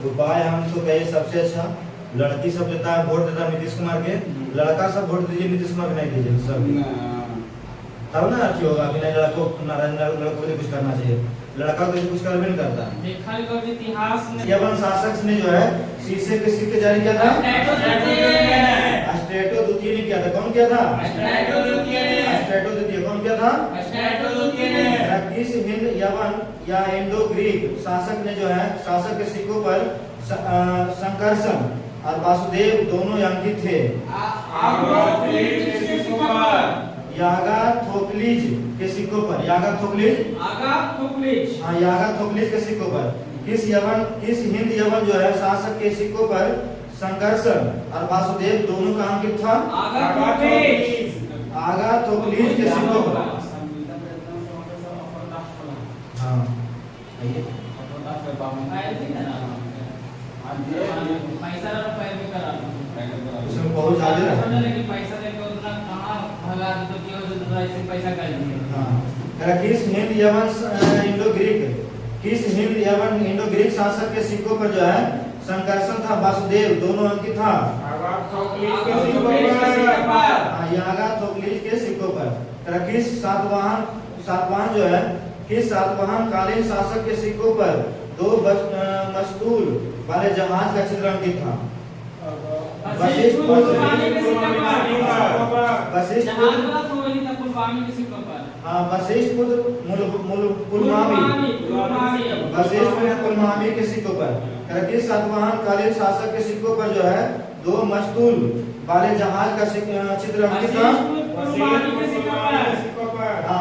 उपाय हम तो कहे सबसे अच्छा लड़की सब देता है, वोट देता है नीतीश कुमार के, लड़का सब वोट दीजिए नीतीश कुमार को नहीं दीजिए सब, तब ना अच्छी होगा कि नहीं लड़कों लड़कों को कुछ करना चाहिए, लड़का तो कुछ कर भी नहीं करता। इतिहास में यवन शासक ने जो है शीशे के सिक्के जारी किया था, स्टेटो द्वितीय ने किया था। कौन किया था? स्टेटो द्वितीय। कौन किया था? किस हिंद यवन या इंडो ग्रीक शासक ने जो है शासक के सिक्कों पर संकर्षण और वासुदेव दोनों अंकित थे? यागाथोक्लिज के सिक्कों पर, यागाथोक्लिज के सिक्कों पर किस हिंद यवन जो है शासक के सिक्कों पर संकर्षण और वासुदेव दोनों का अंकित था? आगाथोक्लिज के सिक्कों पर। हाँ उसमें बहुत ज्यादा किस हिंद यवन इंडो ग्रीक शासक के सिक्कों पर जो है संकर्षण था, वासुदेव दोनों अंकित था? यागाथोक्लिज के सिक्कों पर। किस सातवाहन जो है किस सातवाहन कालीन शासक के सिक्कों पर दो मस्तूल वाले जहाज का चित्र अंकित था? वशिष्ठ पुलमावी के सिक्कों पर। किस सातवाहन कालीन शासक के सिक्कों पर जो है दो मस्तूल वाले जहाज का चित्र अंकित था?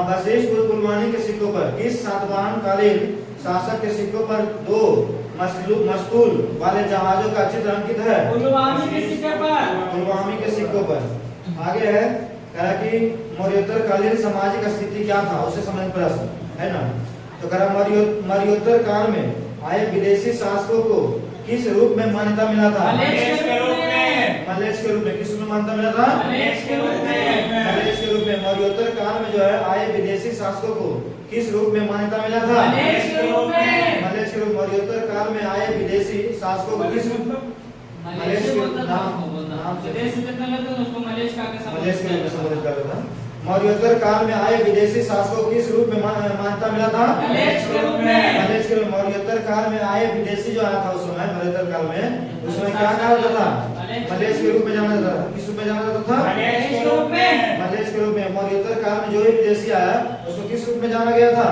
वशिष्ठ पुलमावी के सिक्कों पर। किस सातवाहन कालीन शासक के सिक्कों पर दो मस्तूल वाले जहाजों का चित्र अंकित है? पुलवामी के सिक्कों पर। आगे है कहा कि मौर्योत्तर कालीन सामाजिक स्थिति क्या था, उसे समझ प्रश्न है ना। तो कहा मौर्योत्तर काल में आए विदेशी शासकों को किस रूप में मान्यता मिला था? मलेच्छ के रूप में। किस रूप में मान्यता मिला था? मलेच्छ के रूप में। मौर्योत्तर काल में जो है आए विदेशी शासकों को किस रूप में मान्यता मिला था? मलेच्छ के रूप। मौर्योत्तर काल में आए विदेशी शासकों को किस रूप में मलेच्छ के मौर्योत्तर काल में आए विदेशी शासकों को किस रूप में मान्यता मिला था? मलेच्छ के रूप। मौर्योत्तर काल में आए विदेशी जो आया था उस समय मौर्योत्तर काल में, उसमें क्या कहा जाता था? मलेच्छ के रूप में जाना जाता था। किस रूप में जाना जाता था? मलेच्छ के रूप में। मौर्योत्तर काल में जो भी विदेशी आया उसको किस रूप में जाना गया था?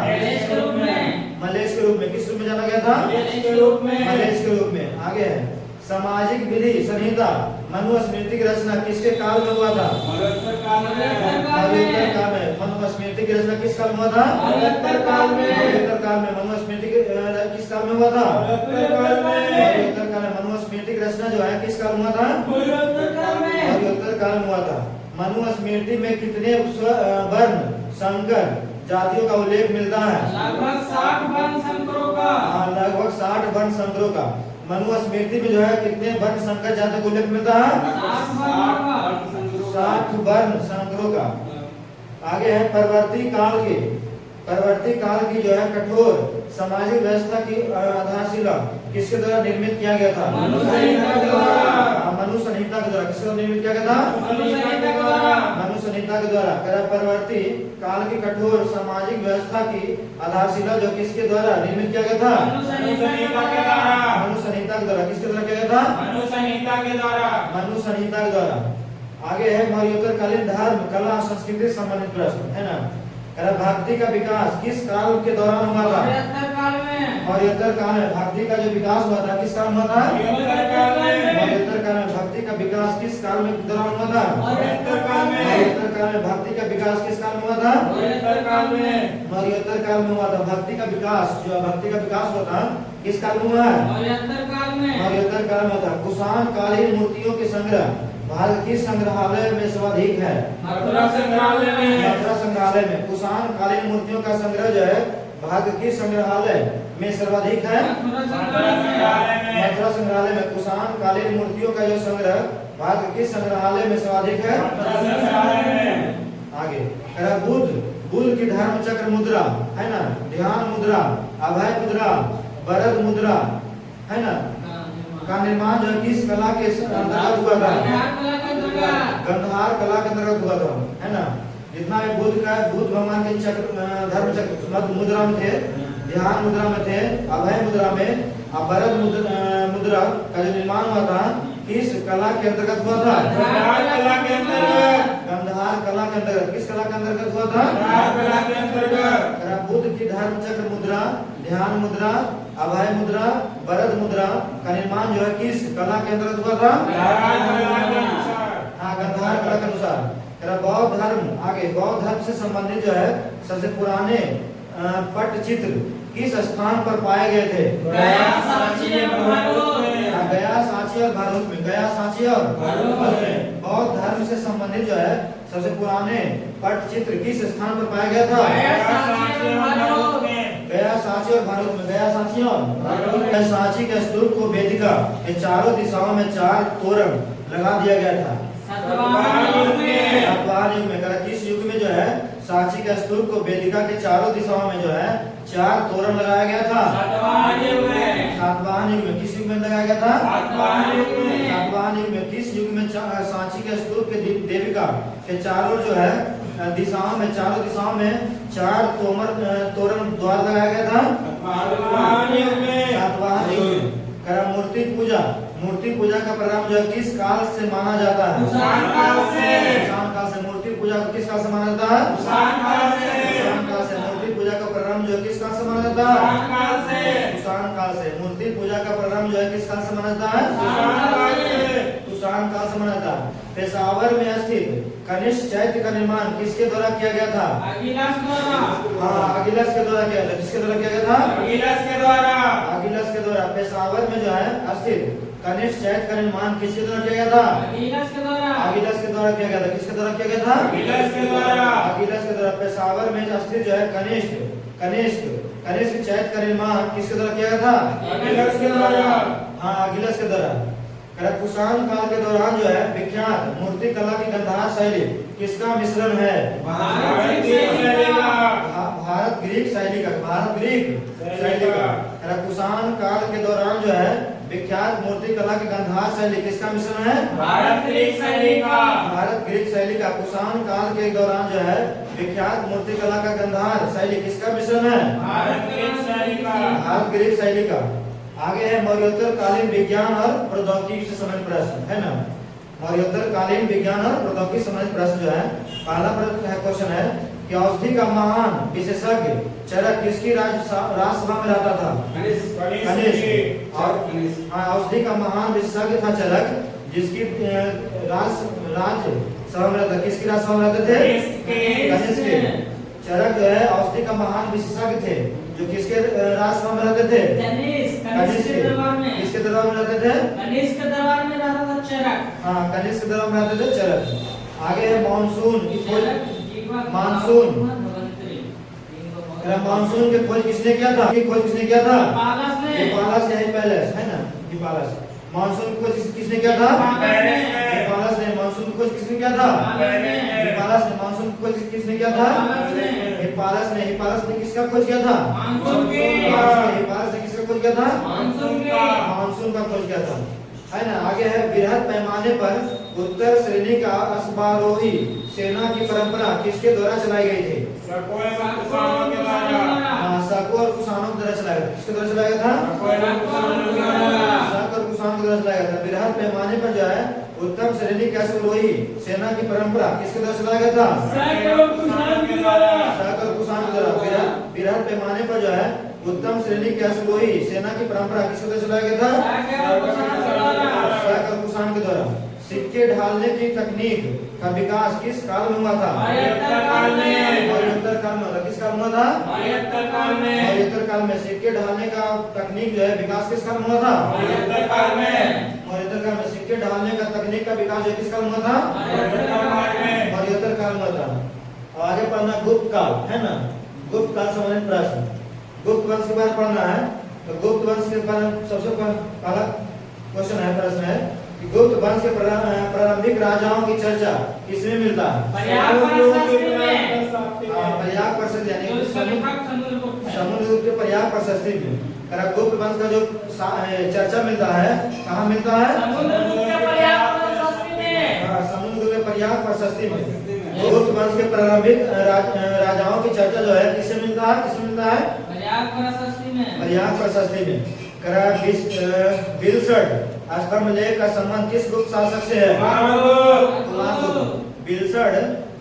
मलेच्छ के रूप में। किस रूप में जाना गया था? मलेच्छ के रूप में। आगे है सामाजिक विधि संहिता मनुस्मृति की रचना किसके काल में हुआ था? मौर्योत्तर काल में। मनुस्मृति की रचना किस काल में हुआ था? मौर्योत्तर काल में। मनुस्मृति किस काल में हुआ था? मौर्योत्तर काल में। मनुस्मृति की रचना जो है किस काल में हुआ था? मौर्योत्तर काल में हुआ था। मनुस्मृति में कितने वर्ण संकर जातियों का उल्लेख मिलता है? लगभग 60 वर्ण संकरों का। मनुस्मृति में जो है कितने वर्ण संकर जातियों को उल्लेख मिलता है? 60 वर्ण संकरों का। आगे है परवर्ती काल की जो है कठोर सामाजिक व्यवस्था की आधारशिला किसके द्वारा निर्मित किया गया था? मनु संहिता के द्वारा। किसके द्वारा निर्मित किया गया था? मनु संहिता के द्वारा। परवर्ती काल की कठोर सामाजिक व्यवस्था की आधारशिला जो किसके द्वारा निर्मित किया गया था? मनु संहिता के द्वारा। किसके द्वारा किया गया था? मनु संहिता के द्वारा। आगे है मौर्योत्तर कालीन धर्म कला संस्कृति संबंधित प्रश्न है ना। भक्ति का विकास किस काल के दौरान हुआ था? मौर्योत्तर काल में। भक्ति का जो विकास हुआ था किस काल में हुआ था? मौर्योत्तर काल में। भक्ति का विकास किस काल में दौरान हुआ था? मौर्योत्तर काल में। भक्ति का विकास किस काल में हुआ था? मौर्योत्तर काल में हुआ था। भक्ति का विकास हुआ था किस काल में हुआ है? मौर्योत्तर काल में हुआ था। कुषाण कालीन मूर्तियों के संग्रह भारत किस संग्रहालय में सर्वाधिक है? मथुरा संग्रहालय में। कुषाण कालीन मूर्तियों का संग्रह जो है भारत किस संग्रहालय में सर्वाधिक है? मथुरा संग्रहालय में। कुषाण कालीन मूर्तियों का जो संग्रह भारत किस संग्रहालय में सर्वाधिक है? आगे बुद्ध की धर्म चक्र मुद्रा है ना, ध्यान मुद्रा, अभय मुद्रा, वरद मुद्रा है ना, का निर्माण जो है किस कला के अंतर्गत हुआ था? गंधहार कला के अंतर्गत हुआ था, है ना। जितना भी बुद्ध भगवान के चक्र धर्म चक्र मध्य मुद्रा में थे, ध्यान मुद्रा में थे, अभय मुद्रा में, वरद मुद्रा का जो निर्माण हुआ था किस कला के अंतर्गत हुआ था? गंधहार कला के अंतर्गत। गंधहार कला के अंतर्गत किस कला के अंतर्गत हुआ था? गंधहार कला के अंतर्गत। बुद्ध की धर्म चक्र मुद्रा, ध्यान मुद्रा, अभय मुद्रा, वरद मुद्रा का निर्माण जो है किस कला के अंतर्गत हुआ था? गंधहार कला के अनुसार। हाँ, गंधहार कला के अनुसार। बौद्ध धर्म, आगे बौद्ध धर्म से संबंधित जो है सबसे पुराने पट्टचित्र किस स्थान पर पाए गए थे? गया, सांची और भरूच में। गया, सांची और भरूच में। गया, सांची और भरूच में। बौद्ध धर्म से संबंधित जो है सबसे पुराने पट्टचित्र किस स्थान पर पाया गया था? गया, सांची और भरूच में। गया, सांची और भरूच में। गया, सांची और भरूच में। सांची के स्तूप को वेदिका के चारों दिशाओं में 4 तोरण लगा दिया गया था। सातवाहन युग में। सातवाहन युग में। किस युग में जो है सांची के स्तूप को वेदिका के चारों दिशाओं में जो है 4 तोरण लगाया गया था? सातवाहन युग में। सातवाहन युग में। किस युग में लगाया गया था? सातवाहन युग में। सातवाहन युग में। किस युग में सांची के स्तूप के देविका के चारों जो है दिशाओं में, चारों दिशाओं में 4 तोरण द्वार लगाया गया था? सातवाहन युग में। सातवाहन युग में। मूर्ति पूजा, मूर्ति पूजा का प्रारंभ जो है किस काल से माना जाता है? कुषाण काल से। कुषाण काल से। मूर्ति पूजा को किस काल से माना जाता है? कुषाण काल से। कुषाण काल से। मूर्ति पूजा का प्रारंभ जो है किस काल से माना जाता है? कुषाण काल से। कुषाण काल से। मूर्ति पूजा का प्रारंभ जो है किस काल से माना जाता है? कुषाण काल से। कुषाण काल से माना जाता है। पेशावर में स्थित कनिष्क चैत्य का निर्माण किसके द्वारा किया गया था? अगिलास द्वारा। हाँ, अगिलस के द्वारा किया गया। किसके द्वारा किया गया था? अगिलस के द्वारा। अगिलस के द्वारा। पेशावर में जो है स्थित कनिष्क चैत्य का निर्माण किसके द्वारा किया गया था? अगिलास के द्वारा। अगिलस के द्वारा किया गया था। किसके द्वारा किया गया था? अगिलस के द्वारा। अगिलस के द्वारा। पेशावर में स्थित जो है कनिष्क चैत्य का निर्माण किसके द्वारा किया गया था? अगिलस के द्वारा। हाँ, अगिलस के द्वारा। कुषाण काल के दौरान जो है विख्यात मूर्ति कला की गंधहार शैली किसका मिश्रण है? भारत ग्रीक शैली का। भारत ग्रीक शैली का। भारत ग्रीक शैली का। कुषाण काल के दौरान जो है विख्यात मूर्ति कला की गंधहार शैली किसका मिश्रण है? भारत ग्रीक शैली का। भारत ग्रीक शैली का। कुषाण काल के दौरान जो है विख्यात मूर्ति कला का गंधहार शैली किसका मिश्रण है? भारत ग्रीक शैली का। भारत ग्रीक शैली का। आगे है मौर्योत्तर कालीन विज्ञान और प्रौद्योगिकी से संबंधित प्रश्न, है ना। मौर्योत्तर कालीन विज्ञान और प्रौद्योगिकी से संबंधित प्रश्न जो है पहला क्वेश्चन है कि औषधि का महान विशेषज्ञ चरक किसकी राजसभा में रहता था? कनिष्क। और औषधि का महान विशेषज्ञ था चरक, जिसकी राजसभा में रहता। किसकी राजसभा में रहते थे? कनिष्क के। चरक जो है औषधि का महान विशेषज्ञ थे, जो किसके राजसभा में रहते थे? कनिष्क के दरबार में। किसके दरबार में रहते थे? कनिष्क के दरबार में रहता था चरक। हाँ, कनिष्क के दरबार में रहते थे चरक। आगे है मानसून की खोज। मानसून की खोज किसने किया था? की खोज किसने किया था? पालस ने। हिप्पालस या हिप्पैलस, है ना। हिप्पालस। मानसून की खोज किसने किया था? हिप्पालस ने। मानसून की खोज किसने किया था? हिप्पालस ने। मानसून की खोज किसने किया था? हिप्पालस ने। हिप्पालस ने किसका खोज किया था? मानसून की। हिप्पालस ने किसका खोज किया था? मानसून की। मानसून का खोज किया था, है ना। आगे है बृहद पैमाने पर उत्तर श्रेणी का अश्वारोही सेना की परंपरा किसके द्वारा चलाई गई थी? सको एवं कुषाणों के द्वारा। सको और कुषाणों के द्वारा चलाया गया। किसके द्वारा चलाया गया था? सको एवं कुषाणों के द्वारा। सको और कुषाणों के द्वारा चलाया गया था। बृहद पैमाने पर जो है उत्तम श्रेणी के अश्वारोही सेना की परंपरा किसके द्वारा चलाया गया था? सको एवं कुषाणों के द्वारा। सको और कुषाणों के द्वारा। बृहद पैमाने पर जो है उत्तम श्रेणी के अश्वारोही सेना की परंपरा किसके द्वारा चलाया गया था? सको और कुषाण के द्वारा। सिक्के ढालने की तकनीक का विकास किस काल में हुआ था? मौर्योत्तर काल में। मौर्योत्तर काल में। किस काल में हुआ था? मौर्योत्तर काल में। मौर्योत्तर काल में। सिक्के ढालने का तकनीक जो है विकास किस काल में हुआ था? मौर्योत्तर काल में। मौर्योत्तर काल में। सिक्के ढालने का तकनीक का विकास जो किस काल में हुआ था? मौर्योत्तर काल में। मौर्योत्तर काल में हुआ था। और आगे पढ़ना गुप्त काल, है ना। गुप्त काल से संबंधित प्रश्न। गुप्त वंश के बारे में पढ़ना है। तो गुप्त वंश के बारे में सबसे पहला क्वेश्चन है, प्रश्न है कि गुप्त वंश के प्रारंभिक राजाओं की चर्चा किसमें मिलता है? पर्याप्त प्रशस्ति में। पर्याप्त प्रशस्ति यानी जो इसका लेखक चंद्रगुप्त है। समुद्रगुप्त के पर्याप्त प्रशस्ति में। गुप्त वंश का जो चर्चा मिलता है कहाँ मिलता है? समुद्रगुप्त के पर्याप्त प्रशस्ति में। समुद्र के पर्याप्त प्रशस्ति में गुप्त वंश के प्रारंभिक राजाओं की चर्चा जो है किससे मिलता है? किससे मिलता है? पर्याप्त प्रशस्ति में। पर्याप्त प्रशस्ति में। बिलसड स्तंभ लेख का संबंध किस गुप्त शासक से है?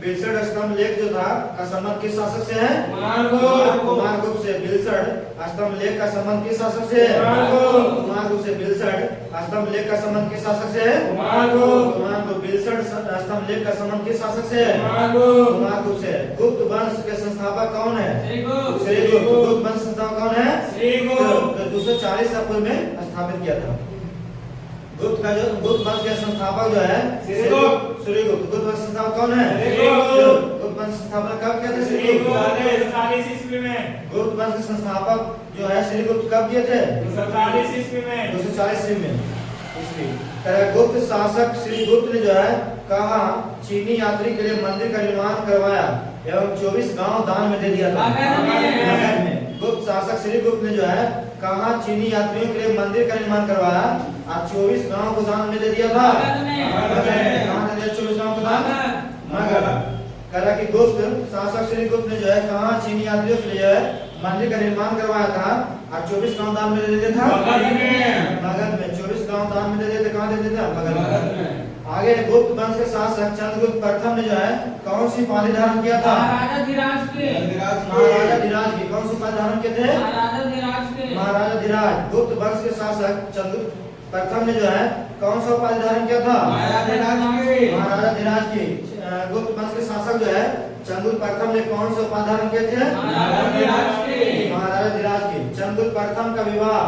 बिलसड स्तंभ लेख जो था का संबंध किस शासक से है? कुमारगुप्त से। बिलसड स्तंभ लेख का संबंध किस शासक से है? कुमारगुप्त से। बिलसड स्तंभ लेख का संबंध किस शासक से है? कुमारगुप्त। बिलसड स्तंभ लेख का संबंध किस शासक से है? कुमारगुप्त से। गुप्त वंश के संस्थापक कौन है? श्रीगुप्त। गुप्त वंश संस्थापक कौन है? श्रीगुप्त। 240 पूर्व में स्थापित किया था। गुप्त वंश के संस्थापक जो है श्रीगुप्त। गुप्त वंश संस्थापक कौन है? गुप्त वंश स्थापना कब किया था? श्रीगुप्त। 47 ईस्वी में। गुप्त वंश के संस्थापक जो है श्रीगुप्त कब किए थे? 240 ईस्वी में। 240 ईस्वी में। गुप्त शासक श्रीगुप्त ने जो है कहा चीनी यात्री के लिए मंदिर का निर्माण करवाया एवं 24 गांव दान में दे दिया था। मगध में गुप्त शासक श्रीगुप्त ने जो है कहा चीनी यात्रियों के लिए मंदिर का निर्माण करवाया और 24 गांव को दान में दे दिया था। कहाँ दे दिया 24 गांव को दान? मगध। कहा कि गुप्त शासक श्रीगुप्त ने जो है कहा चीनी यात्रियों के लिए जो है मंदिर का निर्माण करवाया था और 24 गांव दान में दे दिया था। मगध में 24 गांव दान में दे दिए थे। कहाँ दे दिया था? मगध में। आगे गुप्त वंश के शासक चंद्रगुप्त प्रथम ने जो है कौन सी उपाधि धारण किया था? महाराजा धीराज के। महाराजा धीराज की। कौन सी उपाधि धारण किए थे? महाराजा धीराज के। महाराजा धीराज। गुप्त वंश के शासक चंद्रगुप्त प्रथम ने जो है कौन सा उपाधि धारण किया था? महाराजा धीराज की। गुप्त वंश के शासक जो है चंद्रगुप्त प्रथम ने कौन सा उपाधि धारण किए थे? महाराजा धीराज की। चंद्रगुप्त प्रथम का विवाह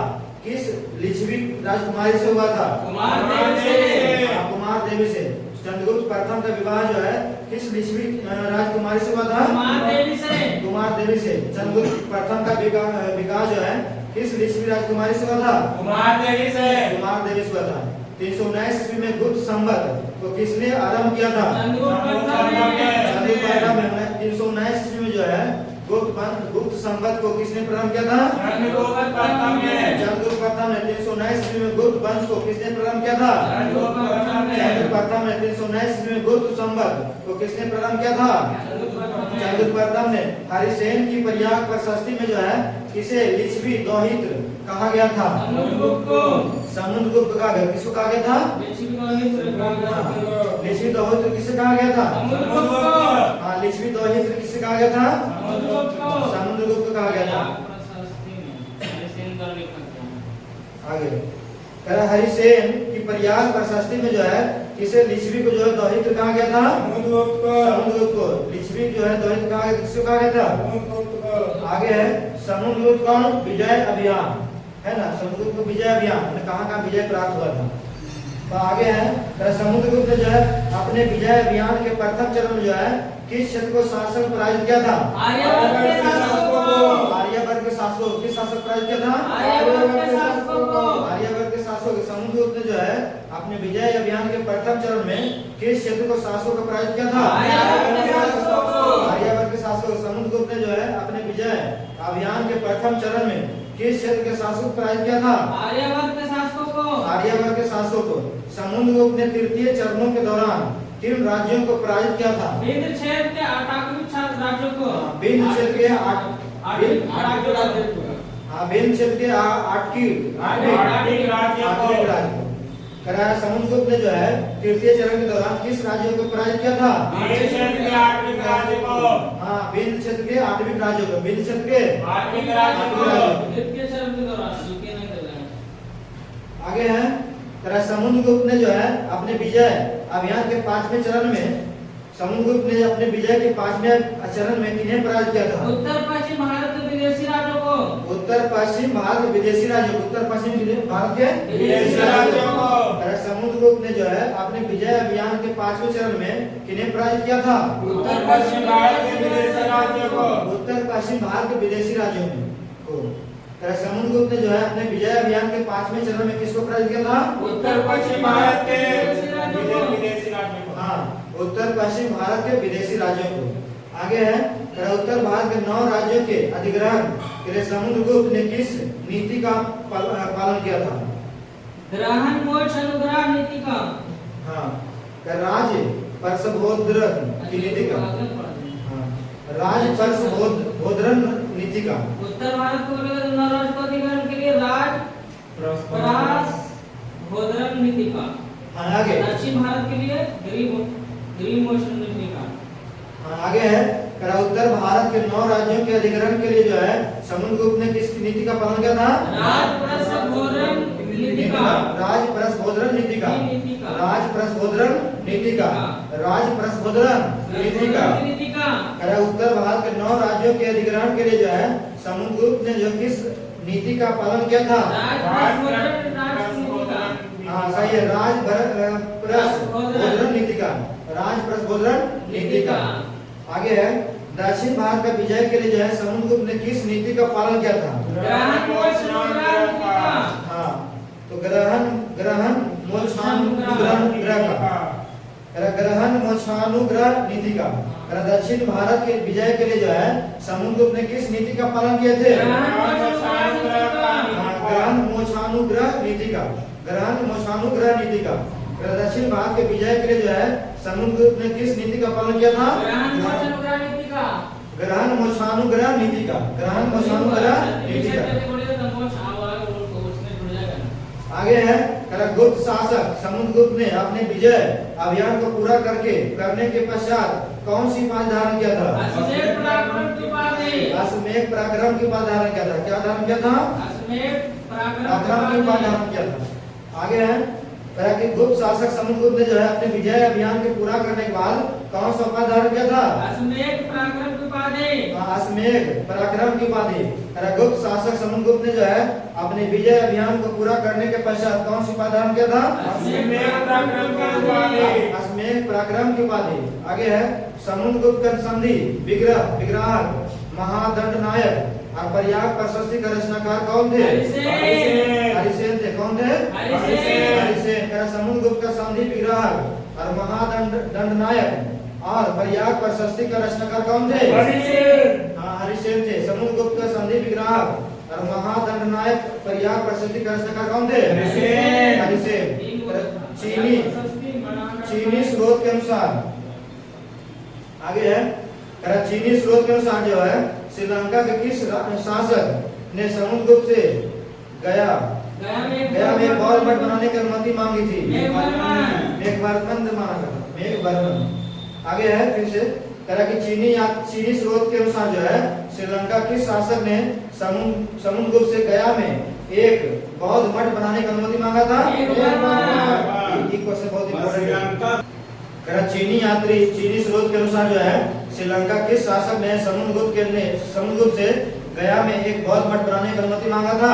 किस लिच्छवी राजकुमारी से हुआ था? कुमार देवी से। चंद्रगुप्त प्रथम का विवाह जो है किस लिच्छवी राजकुमारी से हुआ था? कुमार देवी से। चंद्रगुप्त प्रथम का विवाह जो है किस लिच्छवी राजकुमारी से हुआ था? कुमार देवी से हुआ था। 319 ईस्वी में गुप्त संवत को किसने आरंभ किया था? चंद्रगुप्त प्रथम ने। 319 ईस्वी में जो है गुप्त संवत को किसने प्रारंभ किया था? चंद्रगुप्त प्रथम ने। 319 ईस्वी में गुप्त वंश को किसने प्रारंभ किया था? चंद्रगुप्त प्रथम ने। 319 ईस्वी में गुप्त संवत को किसने प्रारंभ किया था? चंद्रगुप्त प्रथम ने। हरिसेन की पर्याप्त प्रशस्ति में जो है किसे लिच्छवी दौहित्र कहा गया था? समुद्रगुप्त कहा गया। किसको कहा गया था? लिच्छवी दौहित्र किसे कहा गया था? हाँ, लिच्छवी दौहित्र किसे कहा गया था? समुद्रगुप्त कहा गया था। आगे हरिसेन की पर्याप्त प्रशस्ति में जो है किसे लिच्छवी को जो है दौहित्र कहा गया था? समुद्रगुप्त को। लिच्छवी जो है दौहित्र कहा गया। किसको कहा गया था? आगे है समुद्रगुप्त कौन? विजय अभियान है ना। समुद्रगुप्त को विजय अभियान कहाँ विजय प्राप्त हुआ था। तो आगे है समुद्रगुप्त ने जो है अपने विजय अभियान के प्रथम चरण में जो है किस क्षेत्र को शासन पराजित किया था? आर्यवर्त के शासकों। किस शासक पराजित किया था? आर्यवर्त के शासकों। समुद्रगुप्त ने जो है अपने विजय अभियान के प्रथम चरण में किस क्षेत्र को शासकों को पराजित किया था? आर्यवर्त के शासकों। समुद्रगुप्त ने जो है अपने विजय अभियान के प्रथम चरण में किस क्षेत्र के शासकों को पराजित किया था? आर्यवर्त के शासकों को। समुद्रगुप्त ने तृतीय चरणों के दौरान किन राज्यों को पराजित किया था? विंध्य क्षेत्र के 8 राज्यों को। विंध्य क्षेत्र के 8 राज्य कराया। समुद्रगुप्त ने जो है तृतीय चरण के दौरान किस राज्यों को पराजित किया था? विंध्य क्षेत्र के 8 राज्यों को। हाँ, विंध्य क्षेत्र के 8 राज्यों को। विंध्य क्षेत्र के 8 राज्यों को। तृतीय चरण के दौरान आगे है समुद्रगुप्त ने जो है अपने विजय अभियान के 5वें चरण में समुद्रगुप्त ने अपने विजय के 5वें चरण में किन्हें पराजित किया था? उत्तर पश्चिम भारत के विदेशी राज्यों को। उत्तर पश्चिम भारत के विदेशी राज्यों। उत्तर पश्चिम भारत के विदेशी राज्यों को। समुद्रगुप्त ने जो है अपने विजय अभियान के 5वें चरण में किन्हें पराजित किया था? उत्तर पश्चिम भारत के विदेशी राज्यों को। उत्तर पश्चिम भारत के विदेशी राज्यों को। समुद्रगुप्त ने जो है अपने विजय अभियान के 5वें चरण में किसको पराजित किया था? उत्तर पश्चिम भारत के विदेशी राज्यों को। हाँ, उत्तर पश्चिम भारत के विदेशी राज्यों को। आगे है उत्तर भारत के 9 राज्यों के अधिग्रहण के लिए समुद्रगुप्त ने किस नीति का पालन किया था? ग्रहण मोक्ष अनुग्रह नीति का। हाँ, राज परसबोधन की नीति का। हाँ, राज परसबोधन नीति का। उत्तर भारत को नवराष्ट्रपतिगण के लिए राज प्रसाबोधन नीति का। हाँ, आगे दक्षिण भारत के लिए ग्रीन मोशन नीति का। हाँ, आगे है उत्तर भारत के 9 राज्यों के अधिग्रहण के लिए जो है समुद्रगुप्त ने किस नीति का पालन किया था? राज प्रसाबोधन नीति का। राज परसबोधन नीति का। राज परसबोधन नीति का। राज परसबोधन नीति का। उत्तर भारत के 9 राज्यों के अधिग्रहण के लिए जो है समुद्रगुप्त ने जो किस नीति का पालन किया था? हाँ, सही है, राज परसबोधन नीति का। राज परसबोधन नीति का। आगे है दक्षिण भारत का विजय के लिए जो है समुद्रगुप्त ने किस नीति का पालन किया था? हाँ, तो ग्रहण मोक्षानुग्रह का। ग्रहण मोक्षानुग्रह नीति का। दक्षिण भारत के विजय के लिए जो है समुद्रगुप्त ने किस नीति का पालन किए थे? ग्रहण मोक्षानुग्रह नीति का। ग्रहण मोक्षानुग्रह नीति का। दक्षिण भारत के विजय के लिए जो है समुद्रगुप्त ने किस नीति का पालन किया था? ग्रहण मोक्षानुग्रह नीति का। ग्रहण मोक्षानुग्रह नीति का। आगे है गुप्त शासक समुद्रगुप्त ने अपने विजय अभियान को पूरा करने के पश्चात कौन सी उपाधि धारण किया था? अश्वमेध पराक्रम की उपाधि धारण किया था। क्या धारण किया था? पराक्रम की उपाधि धारण किया था। आगे है कि गुप्त शासक समुद्रगुप्त ने जो है अपने विजय अभियान के पूरा करने के बाद कौन सा उपाधि धारण किया था? अश्वमेध पराक्रम की उपाधि। अश्वमेध पराक्रम की उपाधि। गुप्त शासक समुद्रगुप्त ने जो है अपने विजय अभियान को पूरा करने के पश्चात कौन सी उपाधि धारण किया था? अश्वमेध पराक्रम की उपाधि। अश्वमेध पराक्रम की उपाधि। आगे है समुद्रगुप्त का संधि विग्राहक महादंड नायक और प्रयाग प्रशस्ति का रचनाकार कौन थे? हरिसेन थे। कौन थे? हरिसेन। समुद्रगुप्त का संधि विग्राहक और महादंड नायक और प्रयाग प्रशस्ति का रचनाकार कौन थे? हाँ, हरिसेन थे। समुद्रगुप्त का संधि विग्राहक और महादंड नायक प्रयाग प्रशस्ति का रचनाकार कौन थे? हरिसेन। चीनी स्रोत के अनुसार आगे है चीनी स्रोत के अनुसार जो है श्रीलंका के किस शासक ने समुद्रगुप्त से गया में एक बौद्ध मठ बनाने की अनुमति मांगी थी? मेघवर्मन माना था। मेघवर्मन। आगे है फिर से कि चीनी स्रोत के अनुसार जो है श्रीलंका किस शासक ने समुद्रगुप्त से गया में एक बौद्ध मठ बनाने की अनुमति मांगा था? ये क्वेश्चन बहुत इंपॉर्टेंट है। चीनी स्रोत के अनुसार जो है श्रीलंका किस शासक ने समुद्रगुप्त से गया में एक बौद्ध मठ बनाने की अनुमति मांगा था?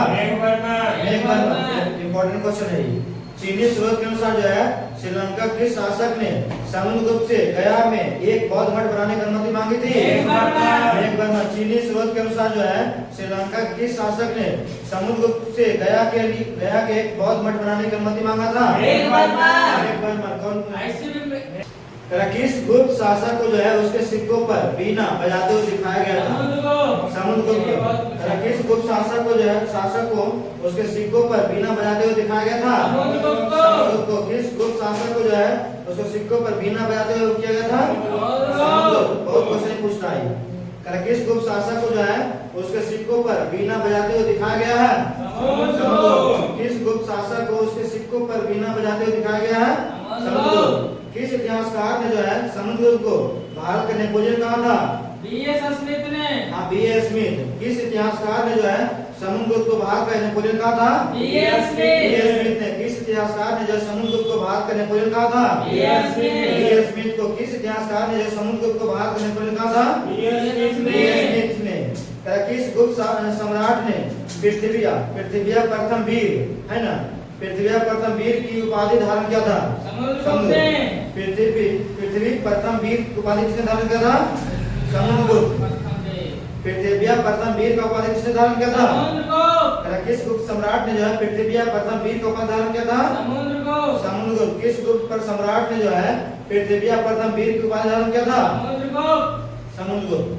इंपॉर्टेंट क्वेश्चन है ये। चीनी स्रोत के अनुसार जो है श्रीलंका किस शासक ने समुद्रगुप्त से गया में एक बौद्ध मठ बनाने की अनुमति मांगी थी? मेघवर्मन। चीनी स्रोत के अनुसार जो है श्रीलंका किस शासक ने समुद्रगुप्त से गया के एक बौद्ध मठ बनाने की अनुमति मांगा था? मेघवर्मन। कौन? किस गुप्त शासक को जो है उसके सिक्कों पर बीना बजाते हुए दिखाया गया था? समुद्रगुप्त। किस गुप्त शासक को उसके सिक्कों पर बीना बजाते हुए दिखाया गया था? समुद्रगुप्त। किस गुप्त शासक को जो है उसके सिक्कों पर बीना बजाते हुए किया गया था? बहुत क्वेश्चन पूछता है। किस गुप्त शासक को जो है उसके सिक्कों पर बीना बजाते हुए दिखाया गया है? किस गुप्त शासक को उसके सिक्कों पर बीना बजाते हुए दिखाया गया है? समुद्रगुप्त। किस इतिहासकार ने जो है समुद्रगुप्त को भारत का नेपोलियन कहा था? B.S. स्मिथ ने। हाँ, B.S. स्मिथ। किस इतिहासकार ने जो है समुद्रगुप्त को भारत का नेपोलियन कहा था? B.S. स्मिथ ने। किस इतिहासकार ने जो समुद्रगुप्त को भारत का नेपोलियन कहा था? B.S. स्मिथ को। किस इतिहासकार ने जो समुद्रगुप्त को भारत का नेपोलियन कहा था? B.S. स्मिथ ने। किस गुप्त सम्राट ने पृथ्वी प्रथम वीर है ना पृथ्वी प्रथम वीर की उपाधि धारण किया था? पृथ्वी प्रथम वीर की उपाधि किसने धारण किया था? समुद्रगुप्त। पृथ्वी प्रथम वीर का उपाधि किसने धारण किया था? किस गुप्त सम्राट ने जो है पृथ्वी प्रथम वीर का उपाधि धारण किया था? समुद्रगुप्त। किस गुप्त पर सम्राट ने जो है पृथ्वी प्रथम वीर की उपाधि धारण किया था? समुद्रगुप्त।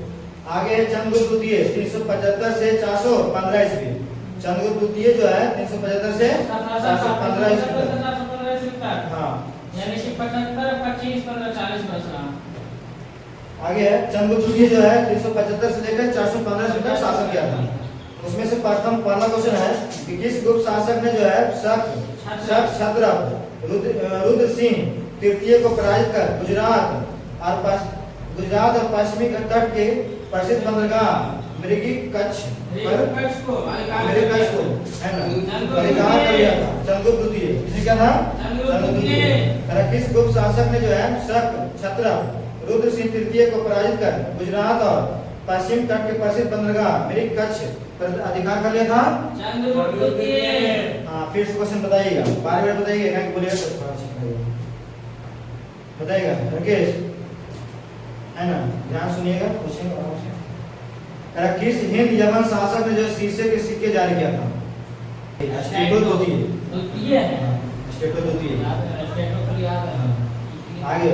आगे है चंद्रगुप्त द्वितीय 375 से 415 ईस्वी। चंद्रगुप्त द्वितीय जो है 375 से 715 ईस्वी तक। 715 ईस्वी तक। हाँ यानी कि 75 25 15 40 बचा। आगे है चंद्रगुप्त द्वितीय जो है 375 से लेकर 415 ईस्वी तक शासन किया था। उसमें से पहला क्वेश्चन है कि किस गुप्त शासक ने जो है शक क्षत्रप रुद्र सिंह तृतीय को पराजित कर गुजरात और पश्चिमी तट के प्रसिद्ध बंदरगाह मृगी कच्छ पर है ना परिधान कर लिया था चंद्रगुप्त द्वितीय। इसने क्या था? चंद्रगुप्त द्वितीय। किस गुप्त शासक ने जो है शक क्षत्रप रुद्र सिंह तृतीय को पराजित कर गुजरात और पश्चिम तट के प्रसिद्ध बंदरगाह मृगी कच्छ पर अधिकार कर लिया था? चंद्रगुप्त द्वितीय। हाँ फिर से क्वेश्चन बताइएगा, बार बार बताइएगा, क्या बोलिएगा तो थोड़ा सीखिएगा। बताइएगा राकेश, है ना, ध्यान सुनिएगा, पूछेंगे आराम से। किस हिंद यवन शासक ने जो शीशे के सिक्के जारी किया था? स्टेटो द्वितीय है। स्टेटो द्वितीय। स्टेटो तो याद है। आगे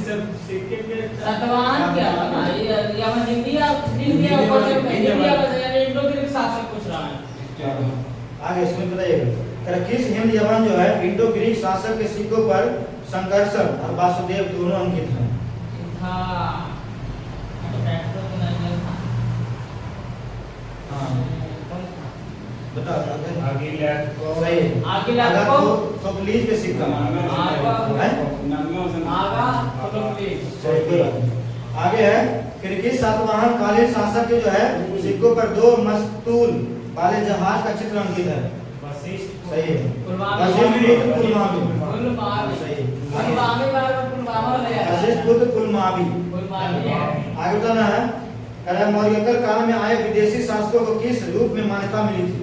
सब सिक्के के सतवाहन क्या था ना, ये यवन इंडिया ऊपर से इंडिया का यानी इंडो ग्रीक शासक पूछ रहा है। आगे इसमें बताइएगा किस हिंद यवन जो है इंडो ग्रीक शासक के सिक्कों पर संकर्षण और वासुदेव दोनों अंकित हैं? हाँ बताओ आगे लैट को सही है। आगे लैट को सोक्लिस के सिक्का आगे है फिर किस सातवाहन कालीन शासक के जो है सिक्कों पर दो मस्तूल वाले जहाज का चित्र अंकित है? वशिष्ठ। सही है। वशिष्ठ पुत्र पुलमावी। आगे बताना है मौर्योत्तर काल में आए विदेशी शासकों को किस रूप में मान्यता मिली थी?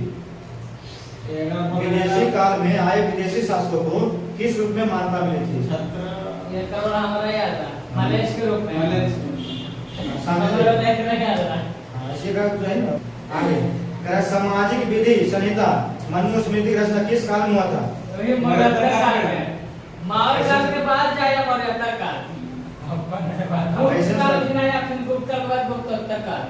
विदेशी काल में आए विदेशी शासकों को किस रूप में मान्यता मिली थी? ये करोड़ हमारा याद है मलेश के रूप में। आगे सामाजिक विधि संहिता मनुस्मृति की रचना किस काल में हुआ था? मौर्योत्तर काल में। मौर्य काल के बाद जाया मौर्योत्तर काल। गुप्त काल के बाद गुप्तोत्तर काल।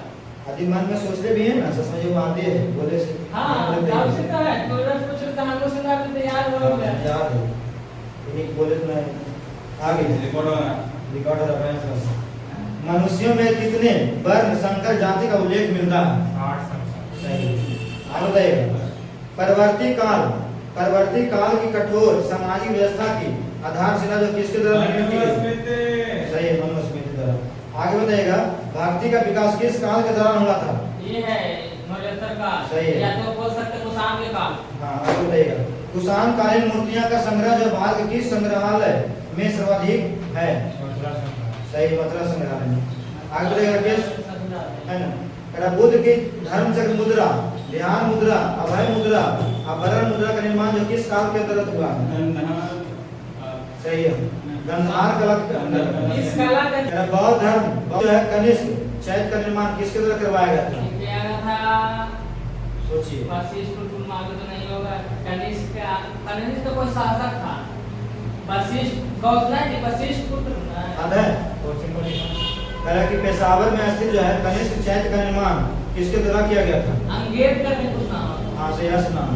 आदि मन में सोचते भी हैं ना, समझ में आते हैं बोले से। हाँ गांव से तो है, तो रस कुछ कहानी सुना के तैयार हो गया। याद है इन्हीं बोले तो नहीं। आगे रिकॉर्ड हो रहा है। मनुष्यों में कितने वर्ण संकर जाति का उल्लेख मिलता है? 8। आगे बताइएगा परवर्ती काल की कठोर सामाजिक व्यवस्था की आधारशिला जो किसके द्वारा निर्मित की? सही है, मनुस्मृति द्वारा। आगे बताइएगा भारती का विकास किस काल के दौरान हुआ था? ये है मौर्योत्तर काल। सही है। या तो बोल सकते कुषाण के काल। हाँ आगे बताइएगा कुषाण कालीन मूर्तियां का संग्रह जो भारत के किस संग्रहालय में सर्वाधिक है? सही, मथुरा संग्रहालय में। आगे बताइएगा किस है ना बुद्ध की धर्म चक्र मुद्रा, ध्यान मुद्रा, अभय मुद्रा, आभरण मुद्रा का निर्माण जो किस काल के अंतर्गत हुआ? सही है, गंधार कला के अंदर। इस कला का बौद्ध धर्म जो है कनिष्क चैत्य का निर्माण किसके द्वारा करवाया गया था? क्या था? सोचिए। वशिष्ठ पुत्र मालूम तो नहीं होगा। कनिष्क तो कोई शासक था। वशिष्ठ गौतम की वशिष्ठ पुत्र याद है कला की पेशावर में स्थित जो है कनिष्क चैत्य का निर्माण किसके द्वारा किया गया था? अंगेर करके कुछ नाम। हाँ से यश नाम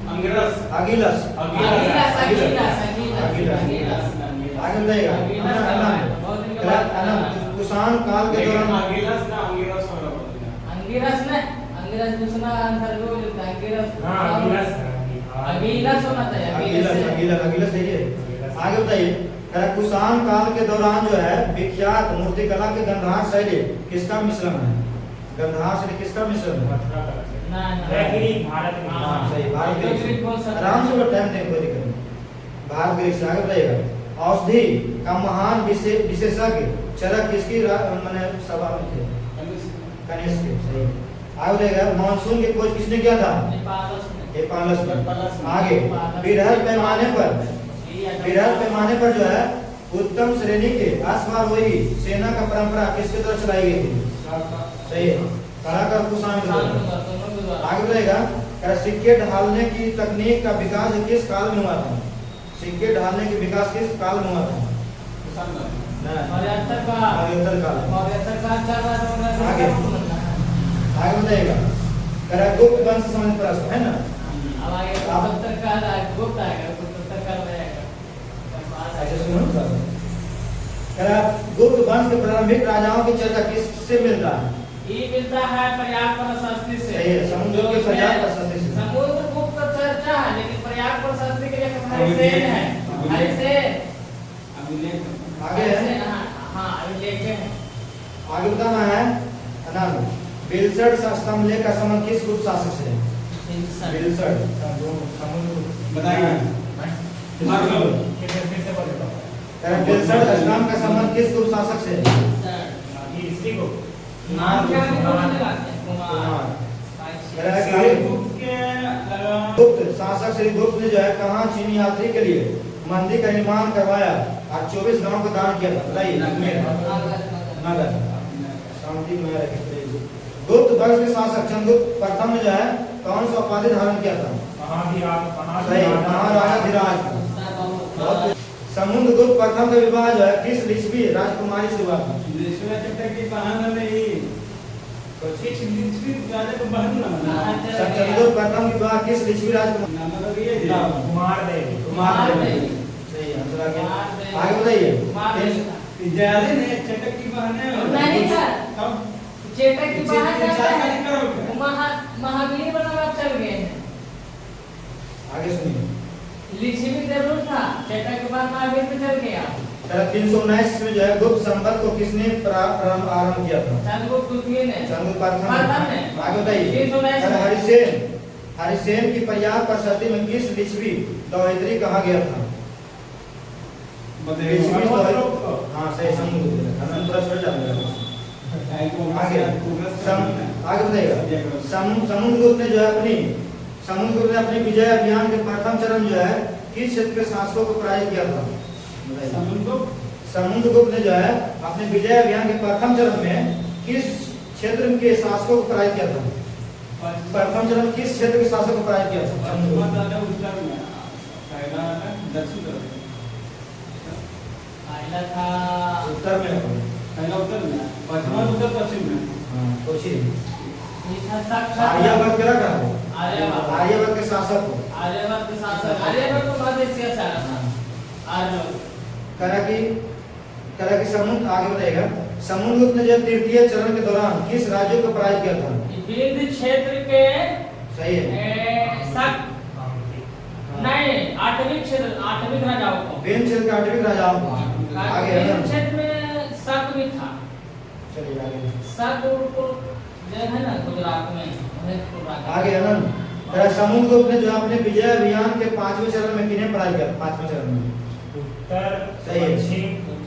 अंगिरस। अगिलस। आगे बताइएगा कुषाण काल के दौरान अंगिरस ना अंगिरस वाला बोल दिया। अंगिरस दूसरा आंसर को लिखता है अंगिरस। हां अंगिरस होना चाहिए। अगिलस सही है। आगे बताइए कुषाण काल के दौरान जो है विख्यात मूर्तिकला के गंधार शैली किसका मिश्रण है? गंधार शैली किसका मिश्रण है? ना भारत में। हाँ सही, भारत ग्रीक। आराम से टाइम दें, कोई दिक्कत नहीं। भारत ग्रीक से आगे बताइएगा औषधि का महान विशेषज्ञ चरक किसकी माने सभा में थे? कनिष्क। सही। आगे बताइएगा मानसून की खोज किसने किया था? हिप्पालस ने। आगे बृहद पैमाने पर जो है उत्तम श्रेणी के अश्वारोही सेना का परंपरा किसके द्वारा चलाई गई थी? सही है, का कुषाण के द्वारा। आगे बढ़ेगा सिक्के ढालने की तकनीक का विकास किस काल में हुआ था? सिक्के ढालने की विकास किस काल में हुआ था? मौर्योत्तर काल। मौर्योत्तर काल। मौर्योत्तर काल चल रहा था। आगे आगे बताइएगा, कह रहा गुप्त वंश से संबंधित प्रश्न है ना। अब आगे गुप्त का गुप्त आएगा, गुप्त का रहेगा। ऐसे सुनो प्रश्न, कह रहा गुप्त वंश के प्रारंभिक राजाओं की चर्चा किससे मिलता है? ये मिलता है पर्याप्त संस्कृति से। सही है, समुद्र के पर्याप्त संस्कृति से। समुद्र गुप्त चर्चा है, लेकिन पर्याप्त संस्कृति के लिए हरिसेन है। हरिसेन आगे है, हाँ अभिलेख है। आगे बताना है अनंत बिलसड़ स्तंभलेख का संबंध किस गुप्त शासक से है? बिलसड़ बताइए। बिलसड़ स्तंभ का संबंध किस गुप्त शासक से है? नाम क्या है? कुमार। कह रहा है कि सारिपुत्र के गुप्त शासक श्री गुप्त ने जो है कहाँ चीनी यात्री के लिए मंदिर का निर्माण करवाया और 24 गांव को दान किया था? बताइए। नगर शांति में रखे। गुप्त वंश के शासक चंद्रगुप्त प्रथम ने जो है कौन सा उपाधि धारण किया था? सही, महाराजाधिराज। समुद्रगुप्त प्रथम का विवाह जो है किस लिच्छवी राजकुमारी से हुआ था? चंद्रगुप्त प्रथम विवाह किस लिच्छवी राजकुमारी? कुमारदेवी। सही आंसर आ गया। आगे बताइए। नहीं था। चेटक की बाहर जाता है। महावीर बनवा चल गए हैं। आगे सुनिए। लिच्छवी जरूर था, चेटक के बाद महावीर पे चल गया। 319 में जो है गुप्त संपत्ति को किसने प्रारंभ आरंभ किया था? चंद्रगुप्त द्वितीय ने। चंद्रगुप्त प्रथम ने। आगे बताइए। 319 हरिसेन की पर्याप्त प्रशस्ति में किस लिच्छवी दोहित्री कहा गया था? लिच्छवी दोहित्री। हाँ सही, समुद्रगुप्त। अनंत प्रश्न चल रहा है। आगे बताइएगा। समुद्रगुप्त ने जो है अपनी विजय अभियान के प्रथम चरण जो है किस क्षेत्र के शासकों को पराजित किया था? समुद्रगुप्त ने जो है अपने विजय अभियान के प्रथम चरण में किस क्षेत्र के शासकों को पराजित किया था? प्रथम चरण किस क्षेत्र के शासकों को पराजित किया था? उत्तर में आर्यवर्त के रखा है। आर्यवर्त के शासक को आर्यवर्त तो मध्य एशिया से आया था। आर्यवर्त करा कि समुद्र आगे बताएगा। समुद्रगुप्त ने जब तृतीय चरण के दौरान किस राज्य को पराजित किया था? विंध्य क्षेत्र के। सही है। नहीं, आठवीं राजाओं को। विंध्य क्षेत्र के आठवीं राजाओं को। आगे विंध्य क्षेत्र में शक भी था। चलिए आगे। शक को जो है ना गुजरात में। आगे अनंत समुद्रगुप्त ने जो अपने विजय अभियान के 5वें चरण में किन्हें पराजित किया? 5वें चरण में सही है।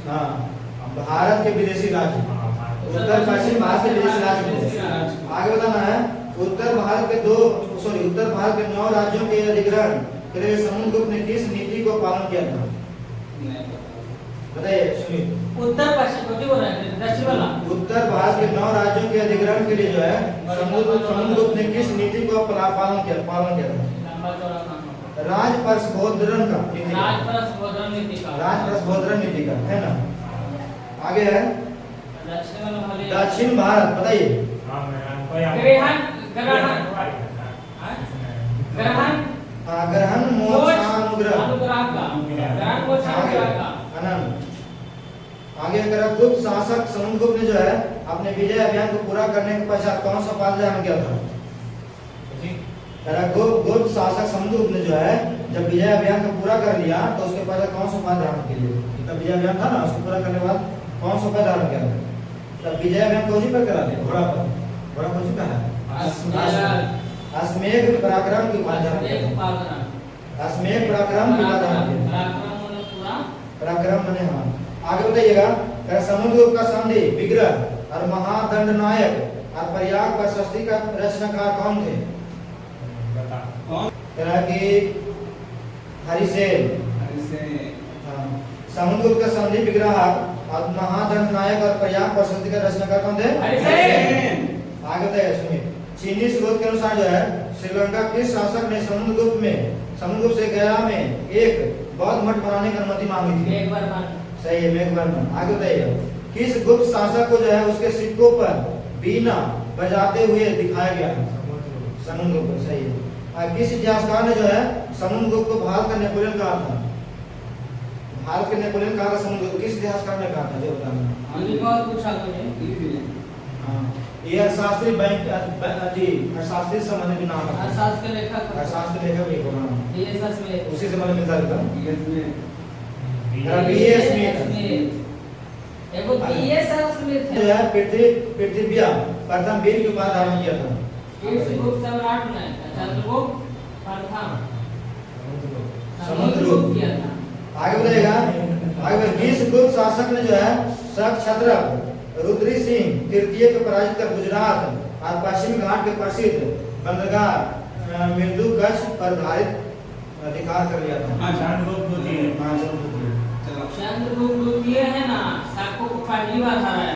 हाँ, भारत के विदेशी राज्य, उत्तर पश्चिम भारत के विदेशी राज्य। आगे बताना है उत्तर भारत के 9 राज्यों के अधिग्रहण के लिए समुद्रगुप्त ने किस नीति को पालन किया था? बताइए, सुनिए। उत्तर पश्चिम बोल रहे हैं, दक्षिण वाला। उत्तर भारत के 9 राज्यों के अधिग्रहण के लिए जो है समुद्रगुप्त ने किस नीति को पालन किया था? राजप्रस्बोधन का नीति। राजप्रस्बोधन नीति का है ना। आगे है दक्षिण भारत। बताइए। ग्रहण मोक्षानुग्रह। आगे गुप्त शासक समुद्रगुप्त ने जो है अपने विजय अभियान को पूरा करने के पश्चात कौन सा उपाधि धारण किया था? गुप्त शासक समुद्रगुप्त ने जो है जब विजय अभियान को पूरा कर लिया तो उसके पश्चात कौन सा उपाधि धारण किया? जब विजय अभियान था ना, उसको पूरा करने के बाद कौन सा उपाधि धारण किया? तब विजय अभियान कौन पर करा थे? घोड़ा पर। घोड़ा कौन का है? अश्वमेध पराक्रम की उपाधि धारण किया। अश्वमेध पराक्रम की उपाधि धारण किया। पराक्रम माने हाँ। आगे बताइएगा। समुद्रगुप्त का संधि विग्रह और महादंड नायक और प्रयाग प्रशस्ति का रचनाकार कौन थे? हरिसेन। समुद्रगुप्त का संधि विग्रह और महादंड नायक और प्रयाग प्रशस्ति का रचनाकार कौन थे? हरिसेन। आगे बताइए, सुनिए। चीनी स्रोत के अनुसार जो है श्रीलंका के शासक ने समुद्रगुप्त से गया में एक बौद्ध मठ बनाने की अनुमति मांगी थी। सही है, मेघवर्मन। आगे बताइए। किस गुप्त शासक को जो है उसके सिक्कों पर बीना बजाते हुए दिखाया गया है समुद्रगुप्त को। सही है। किस इतिहासकार ने जो है समुद्रगुप्त को भारत का नेपोलियन कहा था? भारत के नेपोलियन कहा था समुद्रगुप्त, किस इतिहासकार ने कहा था जो बताना? अभी बहुत पूछा मुझे। हाँ, ये अर्थशास्त्री बैंक जी अर्थशास्त्री से संबंधित भी नाम है। अर्थशास्त्र के लेखक अर्थशास्त्र के लेखक भी होना ये सच में उसी से मतलब मिलता जुलता बीएस स्मिथ स्मिथ एगो बीएस स्मिथ जो है पृथ्वी प्रथम वीर की उपाधि धारण किया था। गुप्त सम्राट ने चंद्रगुप्त प्रथम समुद्रगुप्त किया था। आगे बढ़ेगा। आगे विष्णुगुप्त शासक ने जो है शक क्षत्रप रुद्री सिंह तृतीय को पराजित कर गुजरात और पश्चिम घाट के प्रसिद्ध बंदरगाह मृदुकच्छ पर भारत अधिकार कर लिया था। हाँ चंद्रगुप्त द्वितीय। हाँ, चंद्रगुप्त। चंद्रगुप्त द्वितीय है ना, सबको पहली बार हराया।